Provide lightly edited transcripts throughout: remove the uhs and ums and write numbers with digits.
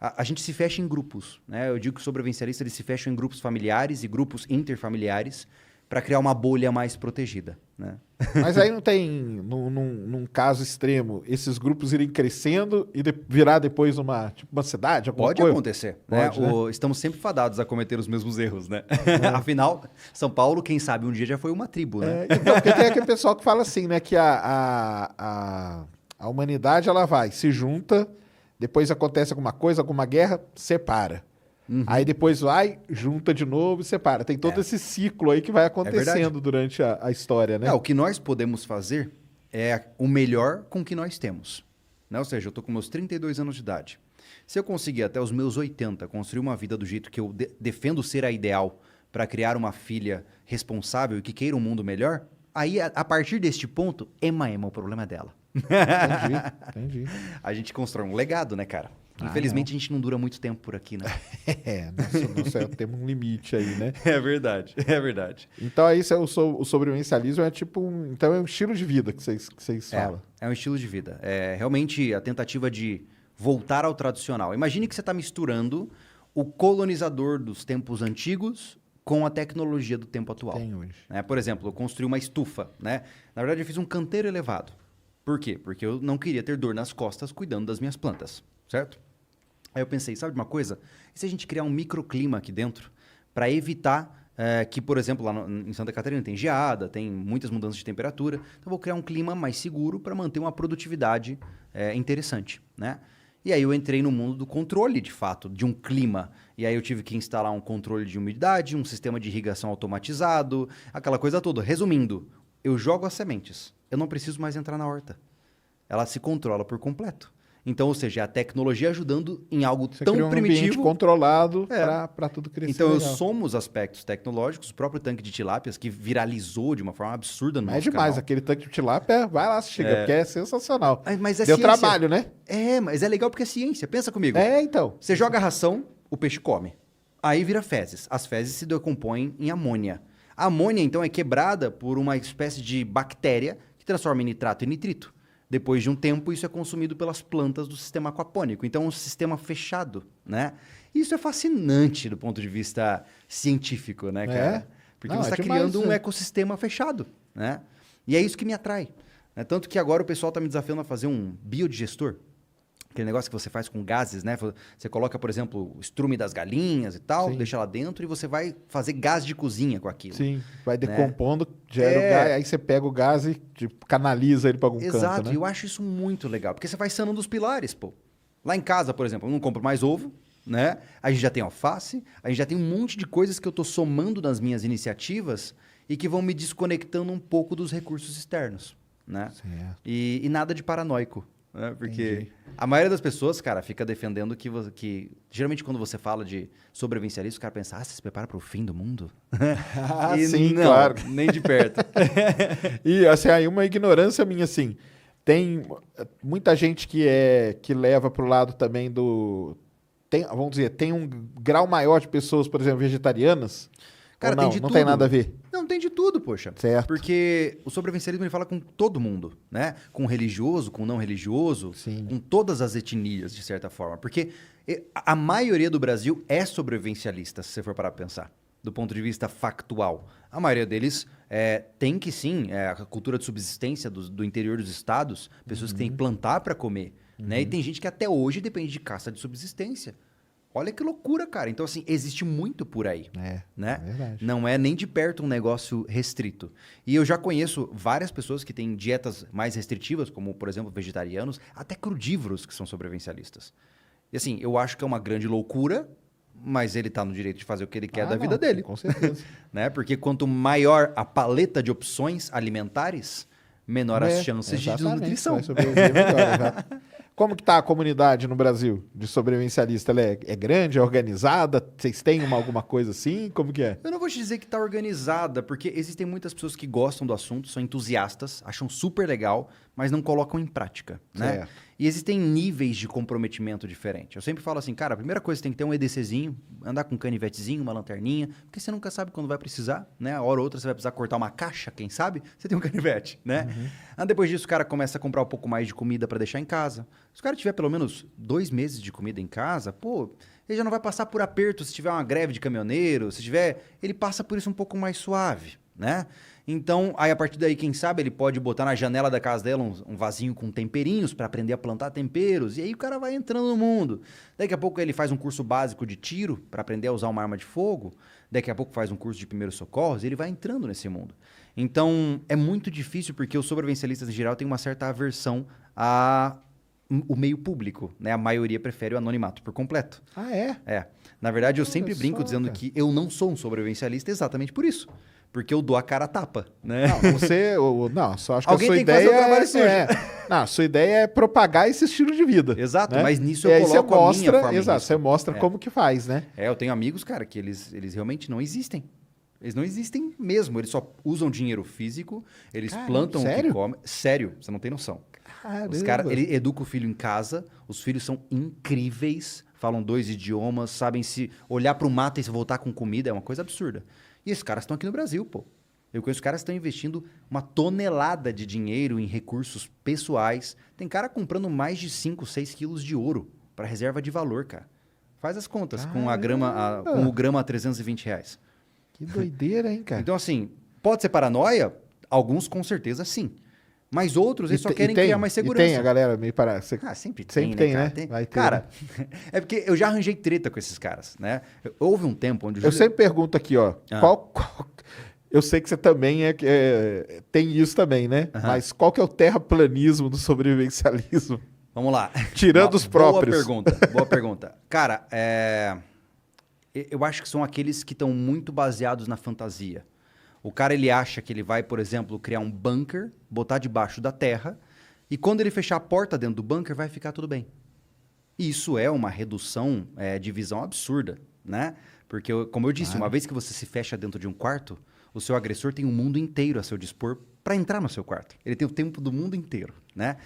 a gente se fecha em grupos, né? Eu digo que os sobrevivencialistas eles se fecham em grupos familiares e grupos interfamiliares para criar uma bolha mais protegida, né? Mas aí não tem, num caso extremo, esses grupos irem crescendo e virar depois tipo, uma cidade, alguma Pode coisa? acontecer, Pode, né? né? Estamos sempre fadados a cometer os mesmos erros, né? Afinal, São Paulo, quem sabe um dia já foi uma tribo, né? Então, porque tem aquele pessoal que fala assim, né? Que a humanidade, ela vai, se junta, depois acontece alguma coisa, alguma guerra, separa. Aí depois vai, junta de novo e separa. Tem todo esse ciclo aí que vai acontecendo durante a história, né? O que nós podemos fazer é o melhor com o que nós temos, né? Ou seja, eu tô com meus 32 anos de idade. Se eu conseguir até os meus 80 construir uma vida do jeito que eu defendo ser a ideal para criar uma filha responsável e que queira um mundo melhor, aí a partir deste ponto, Ema, o problema é dela. Entendi. A gente constrói um legado, né, cara? Infelizmente, a gente não dura muito tempo por aqui, né? Temos um limite aí, né? É verdade, é verdade. Então, aí o sobrevivencialismo é tipo então é um estilo de vida que vocês falam. É um estilo de vida. É realmente a tentativa de voltar ao tradicional. Imagine que você está misturando o colonizador dos tempos antigos com a tecnologia do tempo atual. Tem hoje. Por exemplo, eu construí uma estufa, né? Na verdade, eu fiz um canteiro elevado. Por quê? Porque eu não queria ter dor nas costas cuidando das minhas plantas, certo? Aí eu pensei, sabe de uma coisa? E se a gente criar um microclima aqui dentro para evitar que, por exemplo, lá em Santa Catarina tem geada, tem muitas mudanças de temperatura, então eu vou criar um clima mais seguro para manter uma produtividade interessante, né? E aí eu entrei no mundo do controle, de fato, de um clima. E aí eu tive que instalar um controle de umidade, um sistema de irrigação automatizado, aquela coisa toda. Resumindo, eu jogo as sementes. Eu não preciso mais entrar na horta. Ela se controla por completo. Então, ou seja, é a tecnologia ajudando em algo Você tão criou um primitivo. ambiente controlado para tudo crescer. Então, eu legal. somo os aspectos tecnológicos, o próprio tanque de tilápias, que viralizou de uma forma absurda no Mas é nosso demais, canal. aquele tanque de tilápia, vai lá, chega, porque é sensacional. Mas é Deu ciência. trabalho, né? Mas é legal porque é ciência. Pensa comigo. Então. Você joga a ração, o peixe come. Aí vira fezes. As fezes se decompõem em amônia. A amônia, então, é quebrada por uma espécie de bactéria que transforma em nitrato e nitrito. Depois de um tempo, isso é consumido pelas plantas do sistema aquapônico. Então, é um sistema fechado, né? Isso é fascinante do ponto de vista científico, né, cara? Porque você está criando um ecossistema fechado, né? E é isso que me atrai. Né? Tanto que agora o pessoal está me desafiando a fazer um biodigestor. Aquele negócio que você faz com gases, né? Você coloca, por exemplo, o estrume das galinhas e tal, deixa lá dentro e você vai fazer gás de cozinha com aquilo. Sim, vai decompondo, gera o gás, aí você pega o gás e canaliza ele para algum canto, Exato, né? eu acho isso muito legal, porque você vai sanando os pilares, pô. Lá em casa, por exemplo, eu não compro mais ovo, né? A gente já tem alface, a gente já tem um monte de coisas que eu tô somando nas minhas iniciativas e que vão me desconectando um pouco dos recursos externos, né? E nada de paranoico. Porque a maioria das pessoas, cara, fica defendendo que geralmente quando você fala de sobrevivencialismo, o cara pensa, você se prepara para o fim do mundo? E sim, não, claro. Nem de perto. E assim, aí uma ignorância minha, assim, tem muita gente que leva para o lado também vamos dizer, tem um grau maior de pessoas, por exemplo, vegetarianas. Cara, não, tem de não tudo. tem nada a ver. Não, tem de tudo, poxa. Certo. Porque o sobrevivencialismo ele fala com todo mundo, né? Com religioso, com não religioso, com todas as etnias, de certa forma. Porque a maioria do Brasil é sobrevivencialista, se você for parar para pensar, do ponto de vista factual. A maioria deles tem que sim, a cultura de subsistência do interior dos estados, pessoas que têm que plantar para comer. Né? E tem gente que até hoje depende de caça de subsistência. Olha que loucura, cara. Então, assim, existe muito por aí. Né? É verdade. Não é nem de perto um negócio restrito. E eu já conheço várias pessoas que têm dietas mais restritivas, como, por exemplo, vegetarianos, até crudívoros que são sobrevivencialistas. E assim, eu acho que é uma grande loucura, mas ele está no direito de fazer o que ele quer da vida dele. Com certeza. Né? Porque quanto maior a paleta de opções alimentares, menor as chances de desnutrição. Vai sobreviver melhor, exato. Como que tá a comunidade no Brasil de sobrevivencialista? Ela é grande, é organizada? Vocês têm alguma coisa assim? Como que é? Eu não vou te dizer que está organizada, porque existem muitas pessoas que gostam do assunto, são entusiastas, acham super legal, mas não colocam em prática, né? Certo. E existem níveis de comprometimento diferentes. Eu sempre falo assim, cara, a primeira coisa você tem que ter um EDCzinho, andar com um canivetezinho, uma lanterninha, porque você nunca sabe quando vai precisar, né? A hora ou outra você vai precisar cortar uma caixa, quem sabe? Você tem um canivete, né? Aí depois disso o cara começa a comprar um pouco mais de comida para deixar em casa. Se o cara tiver pelo menos 2 meses de comida em casa, pô, ele já não vai passar por aperto se tiver uma greve de caminhoneiro, se tiver... Ele passa por isso um pouco mais suave, né? Então, aí a partir daí, quem sabe, ele pode botar na janela da casa dela um vasinho com temperinhos para aprender a plantar temperos. E aí o cara vai entrando no mundo. Daqui a pouco ele faz um curso básico de tiro para aprender a usar uma arma de fogo. Daqui a pouco faz um curso de primeiros socorros e ele vai entrando nesse mundo. Então, é muito difícil porque os sobrevivencialistas em geral têm uma certa aversão o meio público, né? A maioria prefere o anonimato por completo. Ah, é? É. Na verdade, eu sempre brinco só, dizendo cara. que eu não sou um sobrevivencialista exatamente por isso. Porque eu dou a cara a tapa, né? Não, você... Não, só acho que Alguém a sua tem que fazer ideia o trabalho sujo. Não, a sua ideia é propagar esse estilo de vida. Exato, né? mas nisso E eu aí você coloco a minha mostra, forma em exato, risco. você mostra como que faz, né? Eu tenho amigos, cara, que eles realmente não existem. Eles não existem mesmo. Eles só usam dinheiro físico, eles Caramba, plantam o sério? que comem. Sério, você não tem noção. Os caras, ele educa o filho em casa, os filhos são incríveis, falam 2 idiomas, sabem se olhar para o mato e se voltar com comida, é uma coisa absurda. E esses caras estão aqui no Brasil, pô. Eu conheço caras que estão investindo uma tonelada de dinheiro em recursos pessoais. Tem cara comprando mais de 5, 6 quilos de ouro para reserva de valor, cara. Faz as contas com com o grama a R$320. Que doideira, hein, cara? Então, assim, pode ser paranoia? Alguns com certeza sim. Mas outros, eles só querem criar mais segurança. E tem a galera meio para... Sempre Sempre tem, tem, né, né? cara? Vai ter, Cara, é porque eu já arranjei treta com esses caras, né? Houve um tempo onde... Eu sempre pergunto aqui, ó, eu sei que você também tem isso também, né? Mas qual que é o terraplanismo do sobrevivencialismo? Vamos lá. Tirando os próprios. Boa pergunta. Cara, eu acho que são aqueles que estão muito baseados na fantasia. O cara, ele acha que ele vai, por exemplo, criar um bunker, botar debaixo da terra, e quando ele fechar a porta dentro do bunker, vai ficar tudo bem. Isso é uma redução de visão absurda, né? Porque, como eu disse, uma vez que você se fecha dentro de um quarto, o seu agressor tem um mundo inteiro a seu dispor para entrar no seu quarto. Ele tem o tempo do mundo inteiro, né?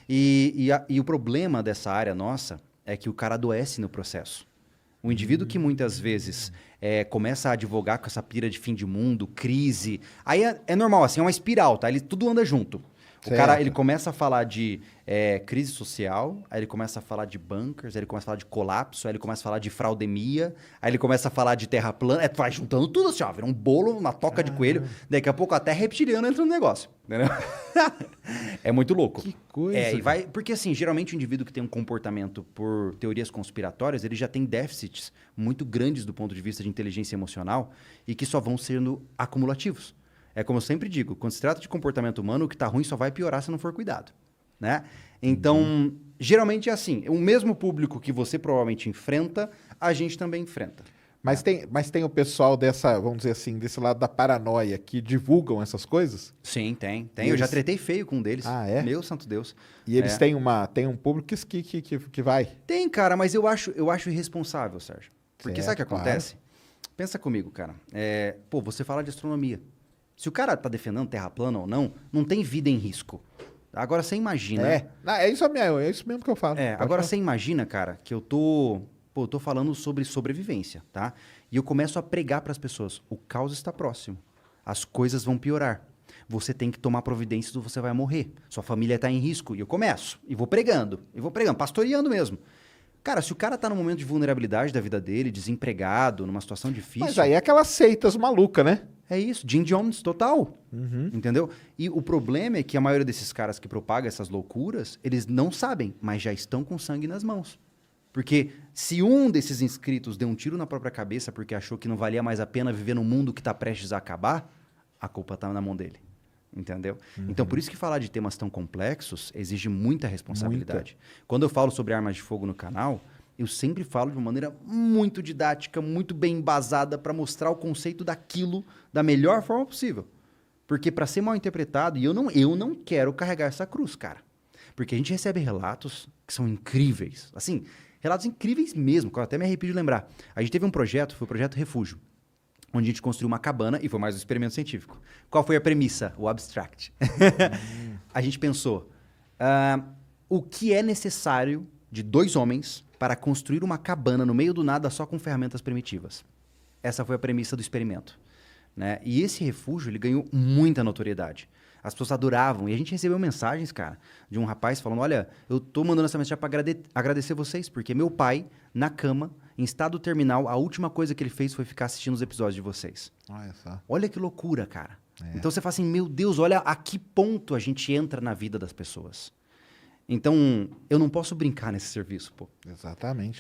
E o problema dessa área nossa é que o cara adoece no processo. O indivíduo que muitas vezes começa a advogar com essa pira de fim de mundo, crise... Aí é normal, assim, é uma espiral, tá? Tudo anda junto. O cara, ele começa a falar de crise social, aí ele começa a falar de bunkers, aí ele começa a falar de colapso, aí ele começa a falar de fraudemia, aí ele começa a falar de terra plana, vai juntando tudo assim, ó, vira um bolo, uma toca de coelho, daqui a pouco até reptiliano entra no negócio, entendeu? É muito louco. Que coisa. Porque assim, geralmente o indivíduo que tem um comportamento por teorias conspiratórias, ele já tem déficits muito grandes do ponto de vista de inteligência emocional e que só vão sendo acumulativos. É como eu sempre digo, quando se trata de comportamento humano, o que está ruim só vai piorar se não for cuidado, né? Então, geralmente é assim, o mesmo público que você provavelmente enfrenta, a gente também enfrenta. Mas tem o pessoal dessa, vamos dizer assim, desse lado da paranoia que divulgam essas coisas? Sim, tem. E Eu já eles- tretei feio com um deles. Ah, é? Meu santo Deus. E eles têm um público que vai. Tem, cara, mas eu acho irresponsável, Sérgio. Porque sabe o que Certo, acontece? Pensa comigo, cara. Você fala de astronomia. Se o cara tá defendendo terra plana ou não, não tem vida em risco. Agora você imagina. É isso mesmo que eu falo. Pode Agora falar. você imagina, cara, que eu tô falando sobre sobrevivência, tá? E eu começo a pregar para as pessoas: o caos está próximo. As coisas vão piorar. Você tem que tomar providências ou você vai morrer. Sua família está em risco. E eu começo. E vou pregando, pastoreando mesmo. Cara, se o cara tá num momento de vulnerabilidade da vida dele, desempregado, numa situação difícil... Mas aí é aquelas seitas malucas, né? É isso, Jim Jones total, Uhum. entendeu? E o problema é que a maioria desses caras que propagam essas loucuras, eles não sabem, mas já estão com sangue nas mãos. Porque se um desses inscritos deu um tiro na própria cabeça porque achou que não valia mais a pena viver num mundo que está prestes a acabar, a culpa está na mão dele, entendeu? Então, por isso que falar de temas tão complexos exige muita responsabilidade. Quando eu falo sobre armas de fogo no canal, eu sempre falo de uma maneira muito didática, muito bem embasada para mostrar o conceito daquilo da melhor forma possível. Porque para ser mal interpretado, e eu não quero carregar essa cruz, cara. Porque a gente recebe relatos que são incríveis. Assim, relatos incríveis mesmo, que eu até me arrepio de lembrar. A gente teve um projeto, foi o Projeto Refúgio, onde a gente construiu uma cabana e foi mais um experimento científico. Qual foi a premissa? O abstract. A gente pensou, O que é necessário de 2 homens para construir uma cabana no meio do nada só com ferramentas primitivas? Essa foi a premissa do experimento, né? E esse refúgio, ele ganhou muita notoriedade. As pessoas adoravam. E a gente recebeu mensagens, cara, de um rapaz falando, olha, eu tô mandando essa mensagem para agradecer vocês, porque meu pai, na cama, em estado terminal, a última coisa que ele fez foi ficar assistindo os episódios de vocês. Olha só. Olha que loucura, cara. Então você fala assim, meu Deus, olha a que ponto a gente entra na vida das pessoas. Então, eu não posso brincar nesse serviço, pô. Exatamente.